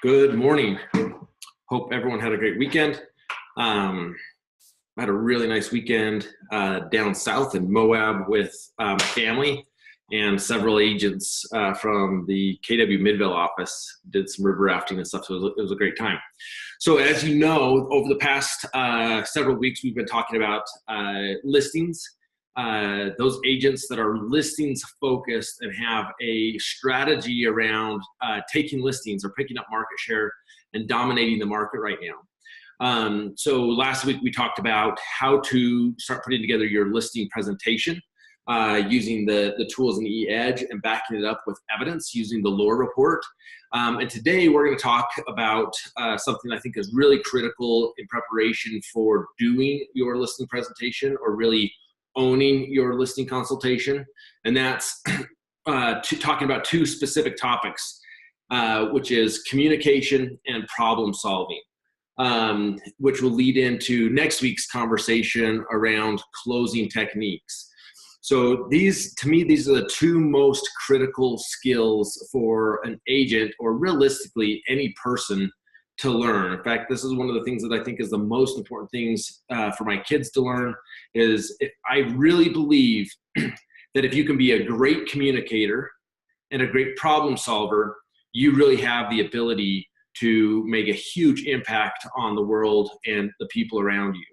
Good morning. Hope everyone had a great weekend. I had a really nice weekend down south in Moab with my family and several agents from the KW Midvale office. Did some river rafting and stuff, so it was a great time. So as you know, over the past several weeks, we've been talking about listings. Those agents that are listings focused and have a strategy around taking listings or picking up market share and dominating the market right now. So last week we talked about how to start putting together your listing presentation using the tools in eEdge and backing it up with evidence using the lore report. And today we're going to talk about something I think is really critical in preparation for doing your listing presentation or really owning your listing consultation, and that's talking about two specific topics, which is communication and problem solving, which will lead into next week's conversation around closing techniques. So these are the two most critical skills for an agent, or realistically any person, to learn. In fact, this is one of the things that I think is the most important things for my kids to learn. I really believe that if you can be a great communicator and a great problem solver, you really have the ability to make a huge impact on the world and the people around you.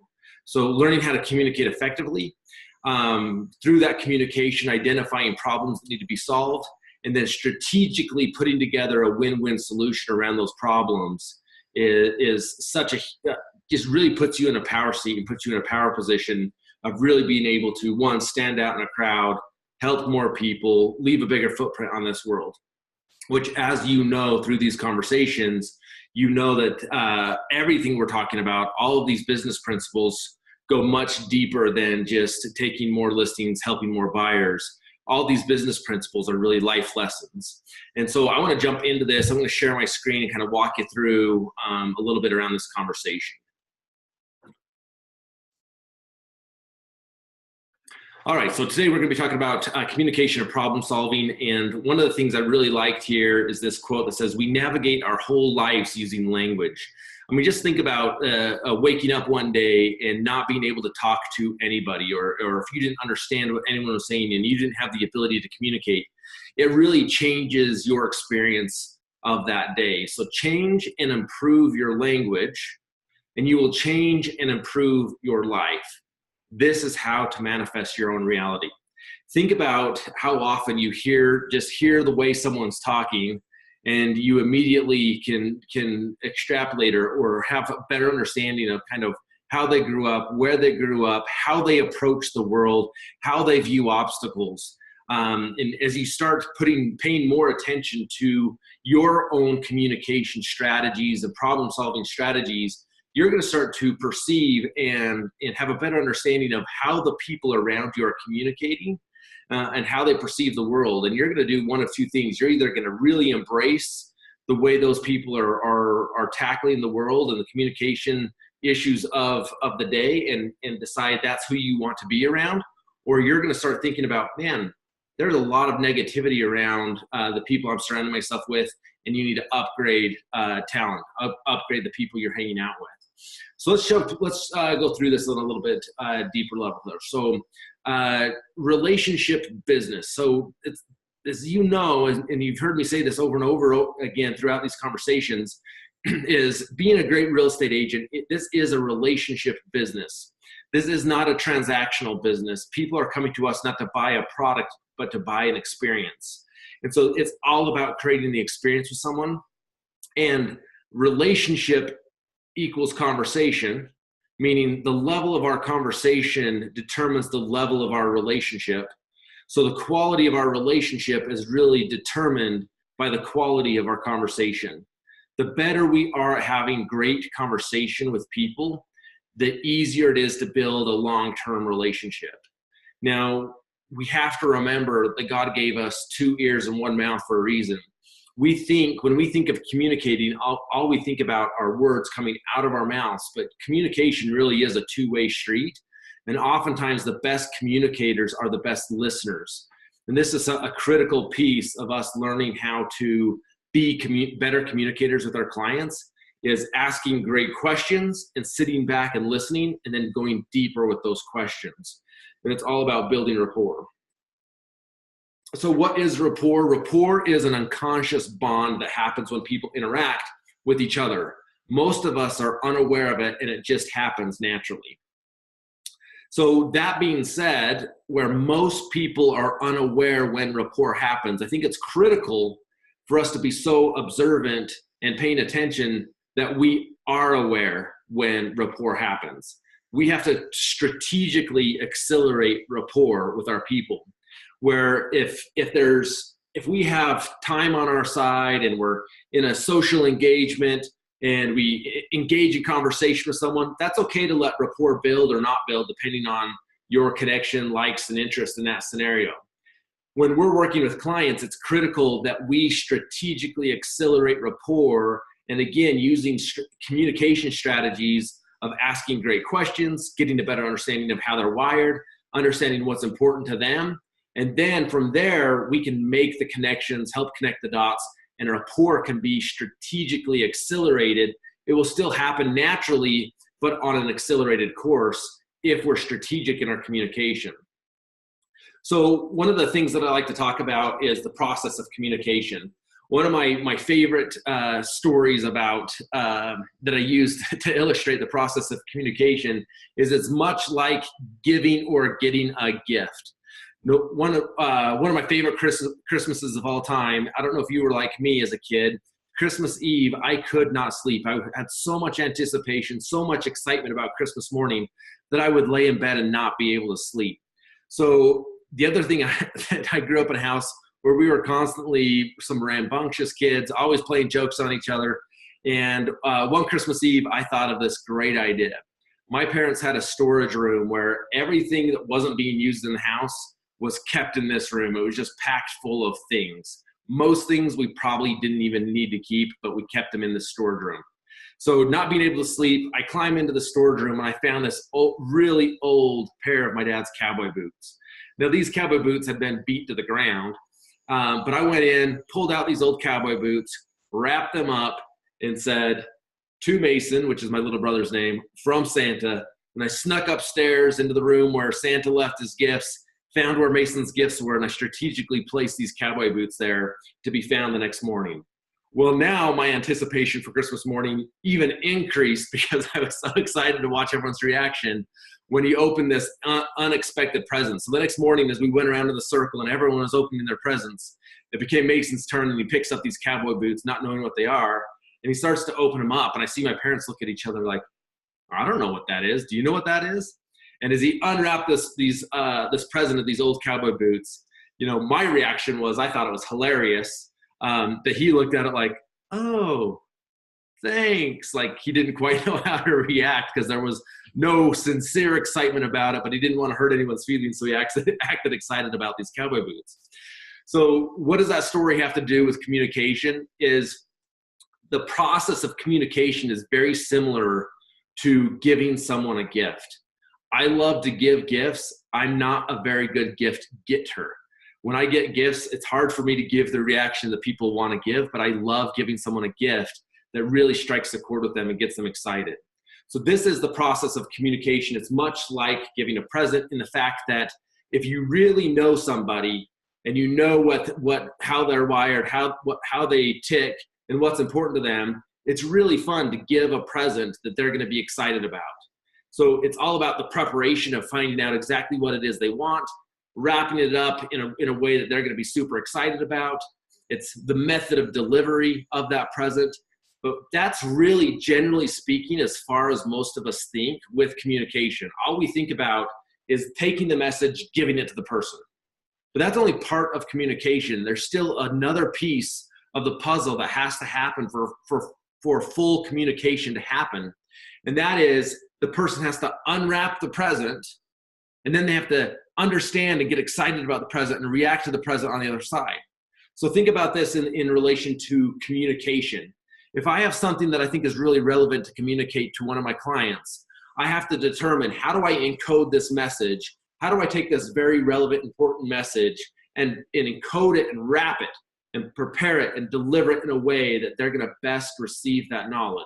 So learning how to communicate effectively, through that communication, identifying problems that need to be solved, and then strategically putting together a win-win solution around those problems just really puts you in a power seat and puts you in a power position of really being able to, one, stand out in a crowd, help more people, leave a bigger footprint on this world. Which, as you know, through these conversations, you know that everything we're talking about, all of these business principles, go much deeper than just taking more listings, helping more buyers. All these business principles are really life lessons. And so I want to jump into this. I'm going to share my screen and kind of walk you through a little bit around this conversation. All right, so today we're going to be talking about communication and problem solving. And one of the things I really liked here is this quote that says, "We navigate our whole lives using language." I mean, just think about waking up one day and not being able to talk to anybody, or if you didn't understand what anyone was saying and you didn't have the ability to communicate. It really changes your experience of that day. So change and improve your language, and you will change and improve your life. This is how to manifest your own reality. Think about how often you just hear the way someone's talking, and you immediately can extrapolate or have a better understanding of kind of how they grew up, where they grew up, how they approach the world, how they view obstacles. And as you start paying more attention to your own communication strategies and problem-solving strategies, you're going to start to perceive and have a better understanding of how the people around you are communicating and how they perceive the world. And you're going to do one of two things. You're either going to really embrace the way those people are tackling the world and the communication issues of the day and decide that's who you want to be around, or you're going to start thinking about, man, there's a lot of negativity around the people I'm surrounding myself with, and you need to upgrade talent, upgrade the people you're hanging out with. So let's go through this on a little bit deeper level there. So relationship business. So it's, as you know, and you've heard me say this over and over again throughout these conversations, is being a great real estate agent, this is a relationship business. This is not a transactional business. People are coming to us not to buy a product, but to buy an experience. And so it's all about creating the experience with someone. And relationship equals conversation, meaning the level of our conversation determines the level of our relationship. So the quality of our relationship is really determined by the quality of our conversation. The better we are at having great conversation with people, the easier it is to build a long-term relationship. Now, we have to remember that God gave us 2 ears and 1 mouth for a reason. When we think of communicating, all we think about are words coming out of our mouths, but communication really is a two-way street. And oftentimes the best communicators are the best listeners. And this is a critical piece of us learning how to be better communicators with our clients is asking great questions and sitting back and listening and then going deeper with those questions. And it's all about building rapport. So what is rapport? Rapport is an unconscious bond that happens when people interact with each other. Most of us are unaware of it, and it just happens naturally. So that being said, where most people are unaware when rapport happens, I think it's critical for us to be so observant and paying attention that we are aware when rapport happens. We have to strategically accelerate rapport with our people, where if we have time on our side and we're in a social engagement and we engage in conversation with someone, that's okay to let rapport build or not build depending on your connection, likes, and interest in that scenario. When we're working with clients, it's critical that we strategically accelerate rapport, and again, using communication strategies of asking great questions, getting a better understanding of how they're wired, understanding what's important to them. And then from there, we can make the connections, help connect the dots, and rapport can be strategically accelerated. It will still happen naturally, but on an accelerated course if we're strategic in our communication. So one of the things that I like to talk about is the process of communication. One of my favorite stories about that I use to illustrate the process of communication is it's much like giving or getting a gift. One of my favorite Christmases of all time, I don't know if you were like me as a kid, Christmas Eve, I could not sleep. I had so much anticipation, so much excitement about Christmas morning that I would lay in bed and not be able to sleep. So the other thing, I grew up in a house where we were constantly some rambunctious kids, always playing jokes on each other. And one Christmas Eve, I thought of this great idea. My parents had a storage room where everything that wasn't being used in the house was kept in this room. It was just packed full of things. Most things we probably didn't even need to keep, but we kept them in the storage room. So not being able to sleep, I climbed into the storage room and I found this really old pair of my dad's cowboy boots. Now these cowboy boots had been beat to the ground, but I went in, pulled out these old cowboy boots, wrapped them up and said, "To Mason," which is my little brother's name, "from Santa." And I snuck upstairs into the room where Santa left his gifts, found where Mason's gifts were, and I strategically placed these cowboy boots there to be found the next morning. Well, now my anticipation for Christmas morning even increased because I was so excited to watch everyone's reaction when he opened this unexpected present. So the next morning, as we went around in the circle and everyone was opening their presents, it became Mason's turn and he picks up these cowboy boots, not knowing what they are, and he starts to open them up. And I see my parents look at each other like, "I don't know what that is. Do you know what that is?" And as he unwrapped this present of these old cowboy boots, my reaction was I thought it was hilarious that he looked at it like, "Oh, thanks." Like he didn't quite know how to react because there was no sincere excitement about it, but he didn't want to hurt anyone's feelings, so he acted excited about these cowboy boots. So what does that story have to do with communication? Is the process of communication is very similar to giving someone a gift. I love to give gifts. I'm not a very good gift getter. When I get gifts, it's hard for me to give the reaction that people want to give, but I love giving someone a gift that really strikes a chord with them and gets them excited. So this is the process of communication. It's much like giving a present in the fact that if you really know somebody and you know how they're wired, how they tick, and what's important to them, it's really fun to give a present that they're going to be excited about. So it's all about the preparation of finding out exactly what it is they want, wrapping it up in a way that they're going to be super excited about. It's the method of delivery of that present. But that's really, generally speaking, as far as most of us think with communication. All we think about is taking the message, giving it to the person. But that's only part of communication. There's still another piece of the puzzle that has to happen for full communication to happen. And that is the person has to unwrap the present, and then they have to understand and get excited about the present and react to the present on the other side. So think about this in relation to communication. If I have something that I think is really relevant to communicate to one of my clients, I have to determine, how do I encode this message? How do I take this very relevant, important message and encode it and wrap it and prepare it and deliver it in a way that they're going to best receive that knowledge.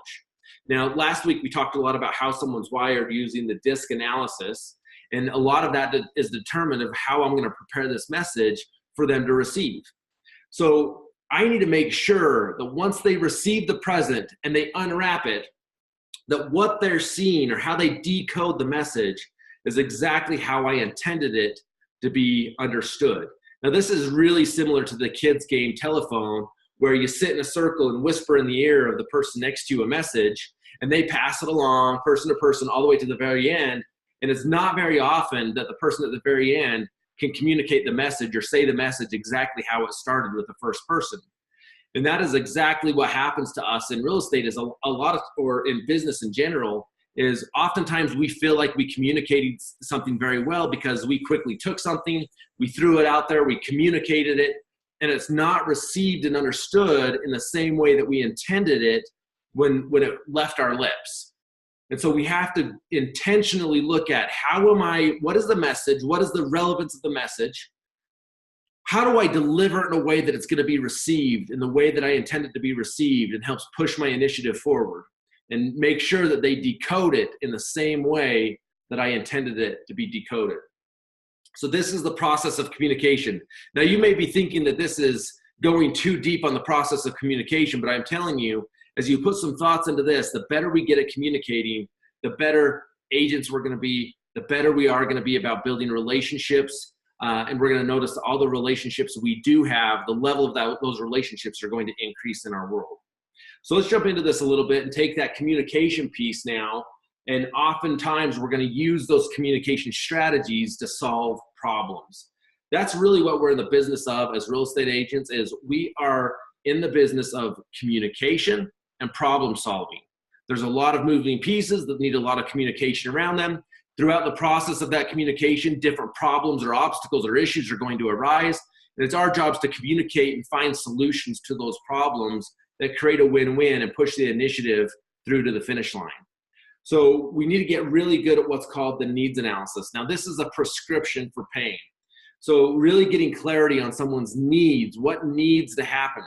Now, last week we talked a lot about how someone's wired using the DISC analysis, and a lot of that is determined of how I'm going to prepare this message for them to receive. So I need to make sure that once they receive the present and they unwrap it, that what they're seeing or how they decode the message is exactly how I intended it to be understood. Now, this is really similar to the kids' game telephone, where you sit in a circle and whisper in the ear of the person next to you a message, and they pass it along person to person all the way to the very end. And it's not very often that the person at the very end can communicate the message or say the message exactly how it started with the first person. And that is exactly what happens to us in real estate, is a lot of, or in business in general, is oftentimes we feel like we communicated something very well because we quickly took something, we threw it out there, we communicated it, and it's not received and understood in the same way that we intended it when it left our lips. And so we have to intentionally look at what is the message? What is the relevance of the message? How do I deliver it in a way that it's going to be received in the way that I intended to be received and helps push my initiative forward, and make sure that they decode it in the same way that I intended it to be decoded. So this is the process of communication. Now, you may be thinking that this is going too deep on the process of communication, but I'm telling you, as you put some thoughts into this, the better we get at communicating, the better agents we're going to be, the better we are going to be about building relationships. And we're going to notice that all the relationships we do have, the level of those relationships are going to increase in our world. So let's jump into this a little bit and take that communication piece now. And oftentimes we're going to use those communication strategies to solve problems. That's really what we're in the business of as real estate agents, is we are in the business of communication and problem solving. There's a lot of moving pieces that need a lot of communication around them. Throughout the process of that communication, different problems or obstacles or issues are going to arise. And it's our jobs to communicate and find solutions to those problems that create a win-win and push the initiative through to the finish line. So we need to get really good at what's called the needs analysis. Now, this is a prescription for pain. So really getting clarity on someone's needs, what needs to happen.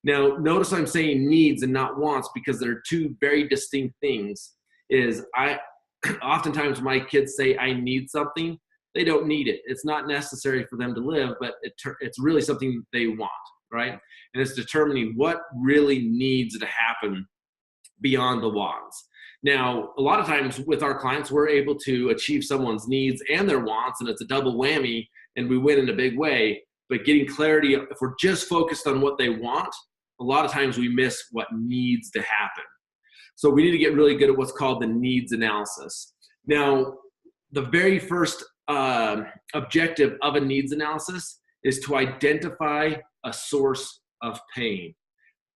Now, notice I'm saying needs and not wants, because they're two very distinct things. Oftentimes my kids say, I need something. They don't need it. It's not necessary for them to live, but it's really something they want, right? And it's determining what really needs to happen beyond the wants. Now, a lot of times with our clients, we're able to achieve someone's needs and their wants, and it's a double whammy, and we win in a big way. But getting clarity, if we're just focused on what they want, a lot of times we miss what needs to happen. So we need to get really good at what's called the needs analysis. Now, the very first objective of a needs analysis is to identify a source of pain.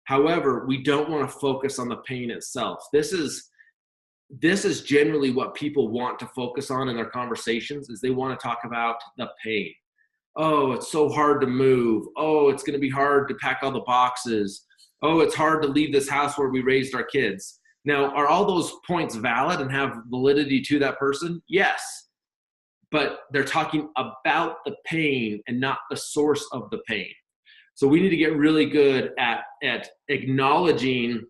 However, we don't want to focus on the pain itself. This is generally what people want to focus on in their conversations, is they want to talk about the pain. Oh, it's so hard to move. Oh, it's going to be hard to pack all the boxes. Oh, it's hard to leave this house where we raised our kids. Now, are all those points valid and have validity to that person? Yes. But they're talking about the pain and not the source of the pain. So we need to get really good at acknowledging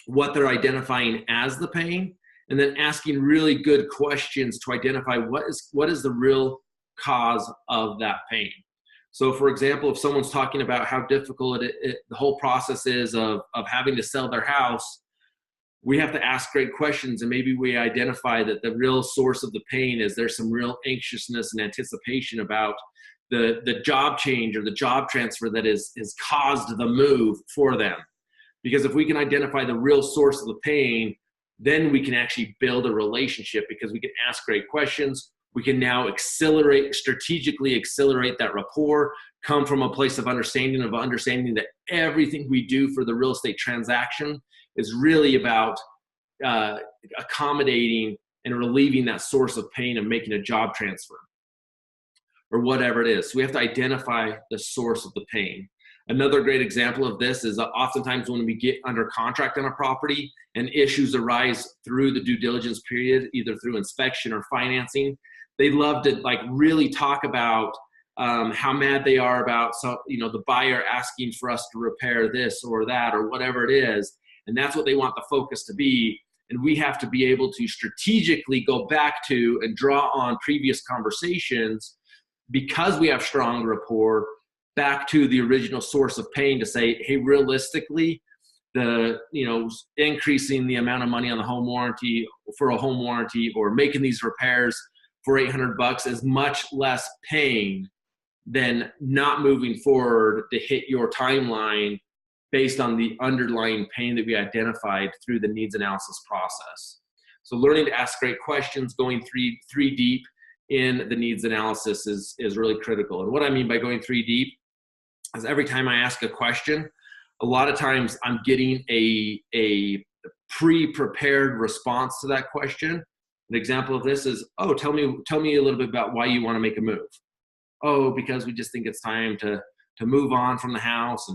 what they're identifying as the pain, and then asking really good questions to identify what is the real cause of that pain. So for example, if someone's talking about how difficult the whole process is of having to sell their house, we have to ask great questions, and maybe we identify that the real source of the pain is there's some real anxiousness and anticipation about the job change or the job transfer that is caused the move for them. Because if we can identify the real source of the pain, then we can actually build a relationship, because we can ask great questions. We can now strategically accelerate that rapport, come from a place of understanding that everything we do for the real estate transaction is really about accommodating and relieving that source of pain of making a job transfer or whatever it is. So we have to identify the source of the pain. Another great example of this is oftentimes when we get under contract on a property and issues arise through the due diligence period, either through inspection or financing, they love to really talk about how mad they are about the buyer asking for us to repair this or that or whatever it is. And that's what they want the focus to be. And we have to be able to strategically go back to and draw on previous conversations, because we have strong rapport, back to the original source of pain to say, hey, realistically, increasing the amount of money on the home warranty for a home warranty or making these repairs for $800 is much less pain than not moving forward to hit your timeline based on the underlying pain that we identified through the needs analysis process. So learning to ask great questions, going three deep in the needs analysis is really critical. And what I mean by going three deep is every time I ask a question, a lot of times I'm getting a pre-prepared response to that question. An example of this is, oh, tell me a little bit about why you want to make a move. Oh, because we just think it's time to move on from the house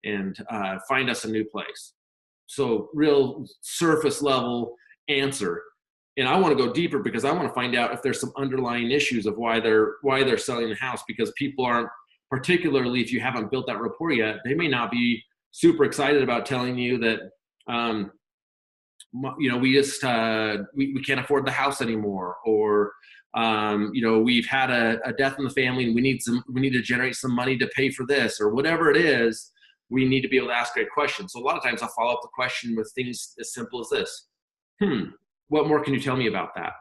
and find us a new place. So real surface level answer. And I want to go deeper because I want to find out if there's some underlying issues of why they're selling the house, because people aren't, particularly if you haven't built that rapport yet, they may not be super excited about telling you that we can't afford the house anymore, or we've had a death in the family and we need to generate some money to pay for this, or whatever it is. We need to be able to ask great questions. So a lot of times I'll follow up the question with things as simple as this. What more can you tell me about that?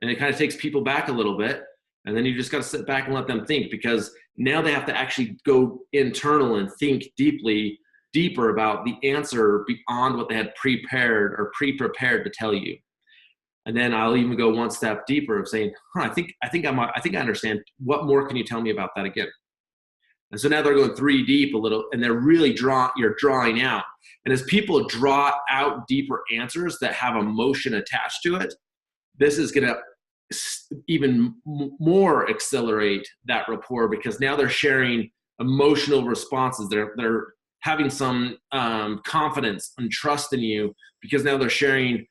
And it kind of takes people back a little bit. And then you just got to sit back and let them think, because now they have to actually go internal and think deeper about the answer beyond what they had pre-prepared to tell you. And then I'll even go one step deeper of saying, I think I understand. What more can you tell me about that again? And so now they're going three deep a little, and they're really you're drawing out. And as people draw out deeper answers that have emotion attached to it, this is going to even more accelerate that rapport, because now they're sharing emotional responses. They're having some confidence and trust in you, because now they're sharing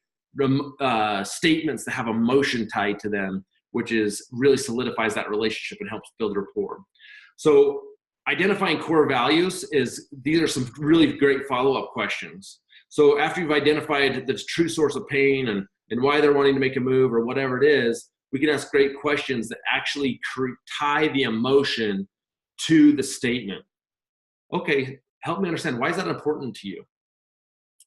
statements that have emotion tied to them, which is really solidifies that relationship and helps build rapport. So identifying core values these are some really great follow-up questions. So after you've identified the true source of pain and why they're wanting to make a move or whatever it is, we can ask great questions that actually tie the emotion to the statement. Okay, help me understand, why is that important to you?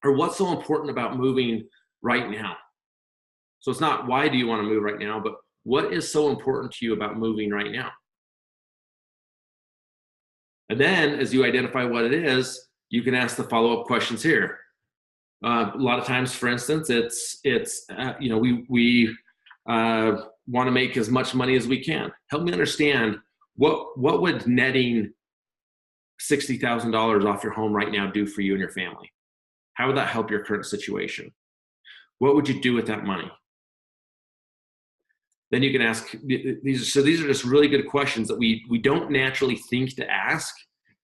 Or what's so important about moving right now? So it's not why do you want to move right now, but what is so important to you about moving right now? And then as you identify what it is, you can ask the follow-up questions here. A lot of times, for instance, we want to make as much money as we can. Help me understand, what would netting $60,000 off your home right now do for you and your family? How would that help your current situation? What would you do with that money? Then you can ask these. So these are just really good questions that we don't naturally think to ask,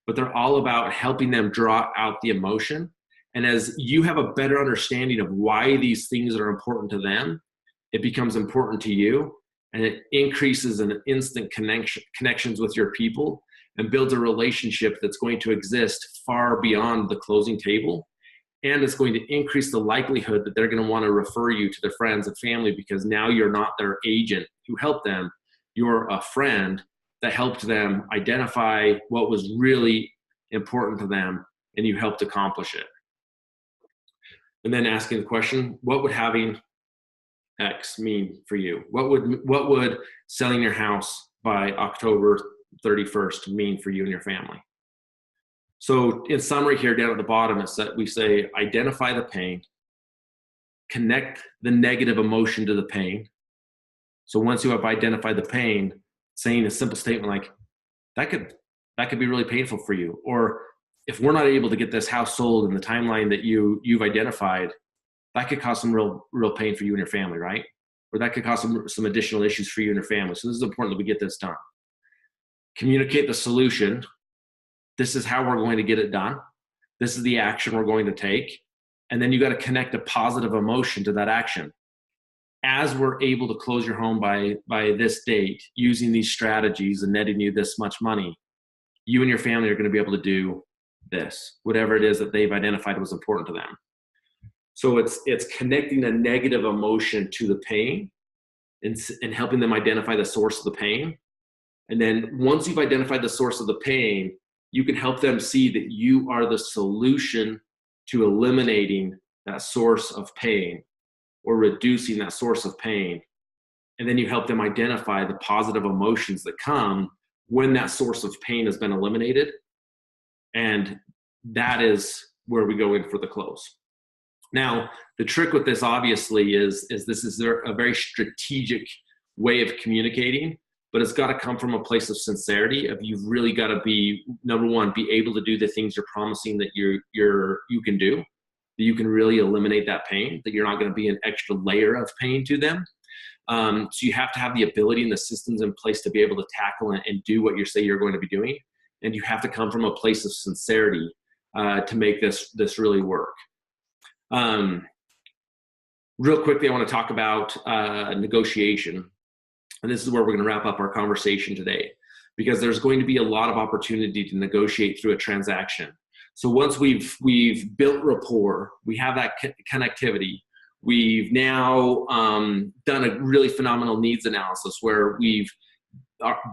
but they're all about helping them draw out the emotion. And as you have a better understanding of why these things are important to them, it becomes important to you, and it increases an instant connections with your people and builds a relationship that's going to exist far beyond the closing table. And it's going to increase the likelihood that they're going to want to refer you to their friends and family, because now you're not their agent who helped them. You're a friend that helped them identify what was really important to them, and you helped accomplish it. And then asking the question, what would having X mean for you? What would selling your house by October 31st mean for you and your family? So in summary here down at the bottom, it's that we say, identify the pain, connect the negative emotion to the pain. So once you have identified the pain, saying a simple statement like, that could be really painful for you. Or if we're not able to get this house sold in the timeline that you've identified, that could cause some real pain for you and your family, right? Or that could cause some additional issues for you and your family. So this is important that we get this done. Communicate the solution. This is how we're going to get it done. This is the action we're going to take. And then you got to connect a positive emotion to that action. as we're able to close your home by this date using these strategies and netting you this much money, you and your family are going to be able to do this, whatever it is that they've identified was important to them. So it's connecting a negative emotion to the pain and helping them identify the source of the pain. And then once you've identified the source of the pain, you can help them see that you are the solution to eliminating that source of pain or reducing that source of pain. And then you help them identify the positive emotions that come when that source of pain has been eliminated. And that is where we go in for the close. Now, the trick with this obviously is this is a very strategic way of communicating, but it's got to come from a place of sincerity. Of you've really got to be, number one, be able to do the things you're promising that you can do, that you can really eliminate that pain, that you're not going to be an extra layer of pain to them. So you have to have the ability and the systems in place to be able to tackle and do what you say you're going to be doing. And you have to come from a place of sincerity to make this really work. Real quickly, I want to talk about negotiation. And this is where we're going to wrap up our conversation today, because there's going to be a lot of opportunity to negotiate through a transaction. So once we've built rapport, we have that connectivity. We've now done a really phenomenal needs analysis where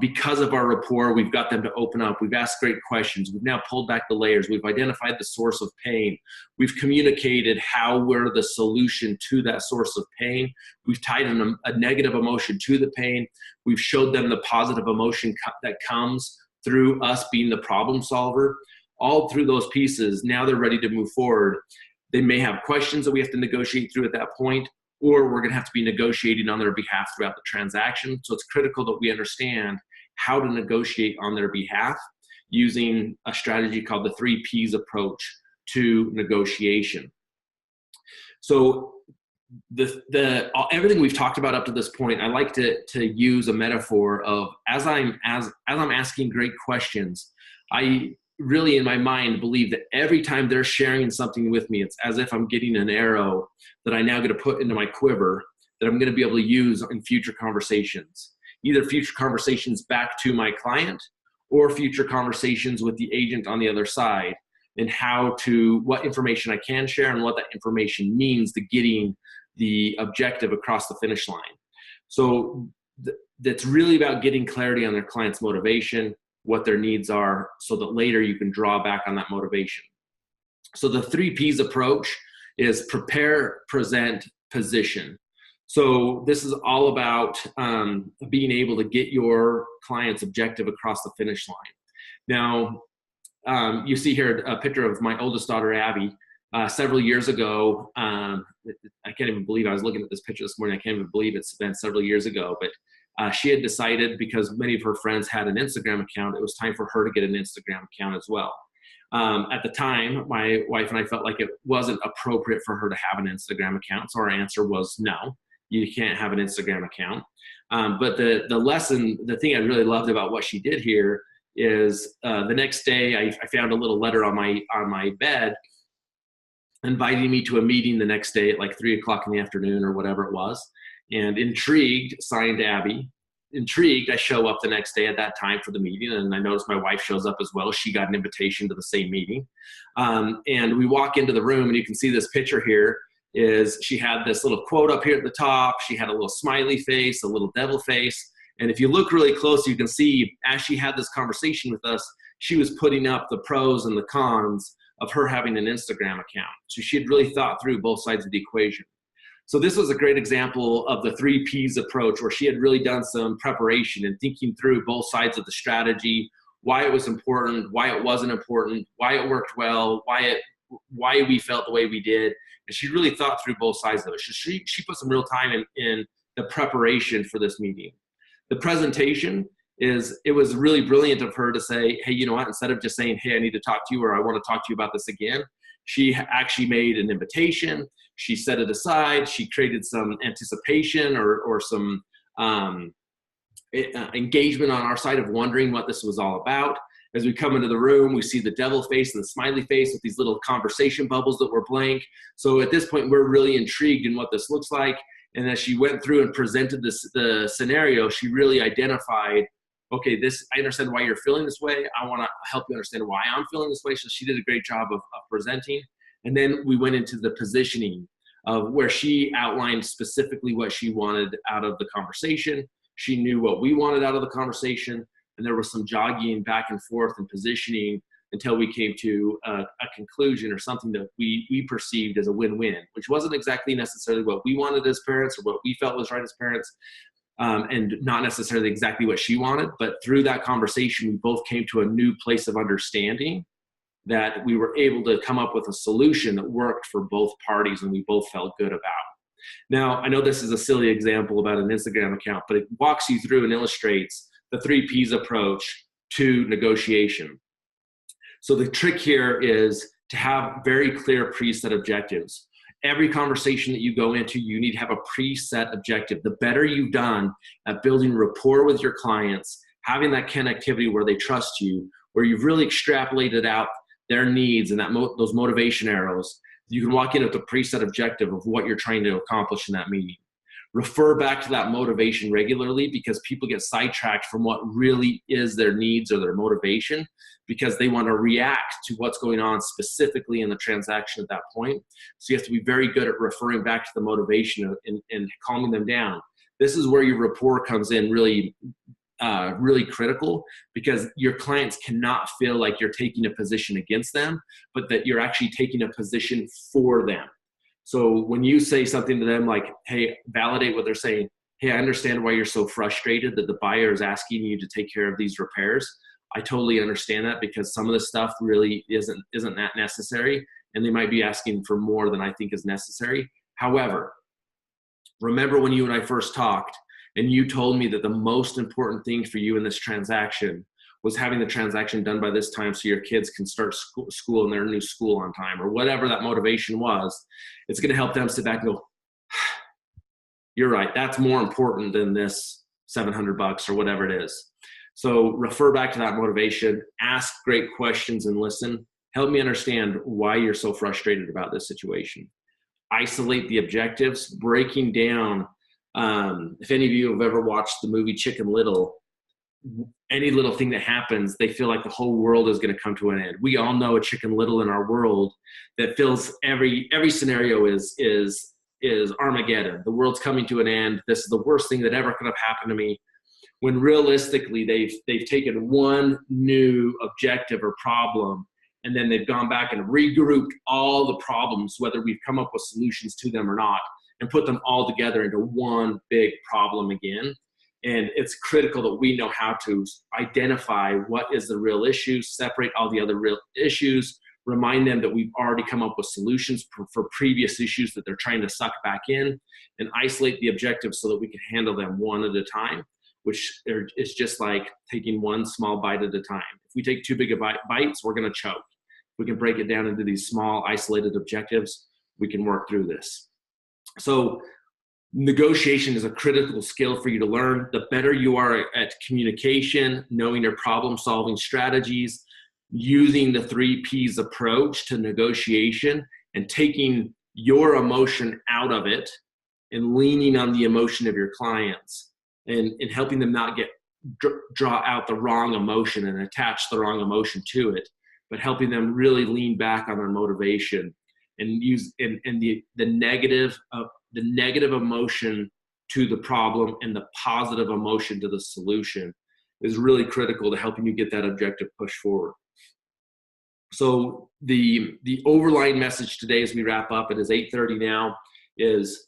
because of our rapport, we've got them to open up. We've asked great questions. We've now pulled back the layers. We've identified the source of pain. We've communicated how we're the solution to that source of pain. We've tied in a negative emotion to the pain. We've showed them the positive emotion that comes through us being the problem solver. All through those pieces, now they're ready to move forward. They may have questions that we have to negotiate through at that point, or we're going to have to be negotiating on their behalf throughout the transaction. So it's critical that we understand how to negotiate on their behalf using a strategy called the 3 Ps approach to negotiation. So everything we've talked about up to this point, I like to use a metaphor of as I'm asking great questions, I really in my mind believe that every time they're sharing something with me, it's as if I'm getting an arrow that I now get to put into my quiver that I'm going to be able to use in future conversations, either future conversations back to my client or future conversations with the agent on the other side, and what information I can share and what that information means to getting the objective across the finish line. So that's really about getting clarity on their client's motivation, what their needs are, so that later you can draw back on that motivation. So the 3 Ps approach is prepare, present, position. So this is all about being able to get your client's objective across the finish line. Now, you see here a picture of my oldest daughter, Abby. Several years ago, I can't even believe I was looking at this picture this morning. I can't even believe it's been several years ago, but she had decided, because many of her friends had an Instagram account, it was time for her to get an Instagram account as well. At the time, my wife and I felt like it wasn't appropriate for her to have an Instagram account. So our answer was no, you can't have an Instagram account. But the thing I really loved about what she did here is the next day I found a little letter on my bed inviting me to a meeting the next day at like 3 o'clock in the afternoon or whatever it was. And intrigued, signed Abby. Intrigued, I show up the next day at that time for the meeting, and I notice my wife shows up as well. She got an invitation to the same meeting. And we walk into the room, and you can see this picture here is she had this little quote up here at the top. She had a little smiley face, a little devil face. And if you look really close, you can see as she had this conversation with us, she was putting up the pros and the cons of her having an Instagram account. So she had really thought through both sides of the equation. So this was a great example of the 3 Ps approach, where she had really done some preparation and thinking through both sides of the strategy, why it was important, why it wasn't important, why it worked well, why we felt the way we did. And she really thought through both sides of it. She put some real time in the preparation for this meeting. The presentation it was really brilliant of her to say, hey, you know what, instead of just saying, hey, I need to talk to you, or I want to talk to you about this again, she actually made an invitation. She set it aside. She created some anticipation or some engagement on our side of wondering what this was all about. As we come into the room, we see the devil face and the smiley face with these little conversation bubbles that were blank. So at this point, we're really intrigued in what this looks like. And as she went through and presented the scenario, she really identified, okay, I understand why you're feeling this way. I want to help you understand why I'm feeling this way. So she did a great job of presenting. And then we went into the positioning of where she outlined specifically what she wanted out of the conversation. She knew what we wanted out of the conversation. And there was some jogging back and forth and positioning until we came to a conclusion or something that we perceived as a win-win, which wasn't exactly necessarily what we wanted as parents or what we felt was right as parents, and not necessarily exactly what she wanted. But through that conversation, we both came to a new place of understanding that we were able to come up with a solution that worked for both parties and we both felt good about. Now, I know this is a silly example about an Instagram account, but it walks you through and illustrates the 3 Ps approach to negotiation. So the trick here is to have very clear preset objectives. Every conversation that you go into, you need to have a preset objective. The better you've done at building rapport with your clients, having that connectivity where they trust you, where you've really extrapolated out their needs and those motivation arrows, you can walk in with a preset objective of what you're trying to accomplish in that meeting. Refer back to that motivation regularly, because people get sidetracked from what really is their needs or their motivation because they want to react to what's going on specifically in the transaction at that point. So you have to be very good at referring back to the motivation and calming them down. This is where your rapport comes in really critical, because your clients cannot feel like you're taking a position against them, but that you're actually taking a position for them. So when you say something to them like, hey, validate what they're saying. Hey, I understand why you're so frustrated that the buyer is asking you to take care of these repairs. I totally understand that, because some of the stuff really isn't that necessary, and they might be asking for more than I think is necessary. However, remember when you and I first talked, and you told me that the most important thing for you in this transaction was having the transaction done by this time so your kids can start school in their new school on time, or whatever that motivation was. It's going to help them sit back and go, you're right, that's more important than this $700 or whatever it is. So refer back to that motivation, ask great questions and listen. Help me understand why you're so frustrated about this situation. Isolate the objectives, breaking down. If any of you have ever watched the movie Chicken Little, any little thing that happens, they feel like the whole world is going to come to an end. We all know a Chicken Little in our world that feels every scenario is Armageddon. The world's coming to an end. This is the worst thing that ever could have happened to me. When realistically, they've taken one new objective or problem, and then they've gone back and regrouped all the problems, whether we've come up with solutions to them or not, and put them all together into one big problem again. And it's critical that we know how to identify what is the real issue, separate all the other real issues, remind them that we've already come up with solutions for previous issues that they're trying to suck back in, and isolate the objectives so that we can handle them one at a time, which is just like taking one small bite at a time. If we take too big of bites, we're going to choke. If we can break it down into these small isolated objectives, we can work through this. So negotiation is a critical skill for you to learn. The better you are at communication, knowing your problem-solving strategies, using the 3 Ps approach to negotiation, and taking your emotion out of it and leaning on the emotion of your clients, and helping them not draw out the wrong emotion and attach the wrong emotion to it, but helping them really lean back on their motivation and use the negative emotion to the problem and the positive emotion to the solution is really critical to helping you get that objective pushed forward. So the overlying message today as we wrap up, it is 8:30 now, is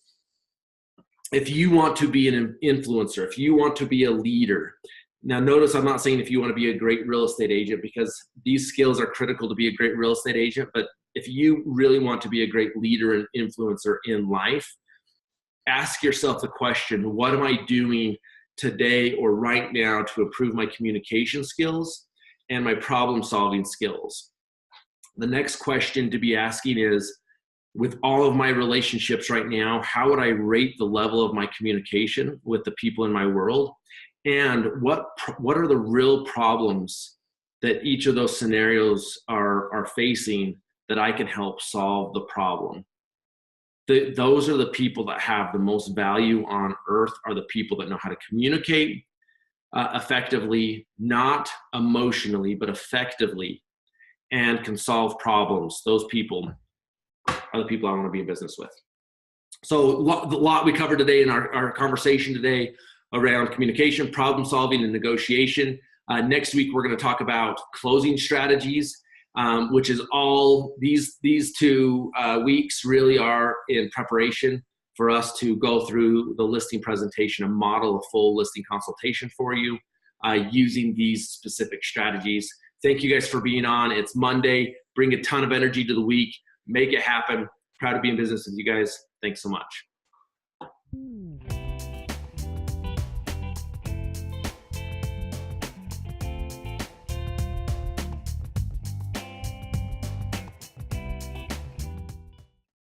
if you want to be an influencer, if you want to be a leader. Now notice I'm not saying if you want to be a great real estate agent, because these skills are critical to be a great real estate agent, but if you really want to be a great leader and influencer in life, ask yourself the question, what am I doing today or right now to improve my communication skills and my problem-solving skills? The next question to be asking is, with all of my relationships right now, how would I rate the level of my communication with the people in my world? And what are the real problems that each of those scenarios are facing that I can help solve the problem? those are the people that have the most value on earth, are the people that know how to communicate effectively, not emotionally, but effectively, and can solve problems. Those people are the people I want to be in business with. So the lot we covered today in our conversation today around communication, problem solving, and negotiation. Next week, we're going to talk about closing strategies, which is all these 2 weeks really are in preparation for us to go through the listing presentation and model a full listing consultation for you using these specific strategies. Thank you guys for being on. It's Monday. Bring a ton of energy to the week. Make it happen. Proud to be in business with you guys. Thanks so much.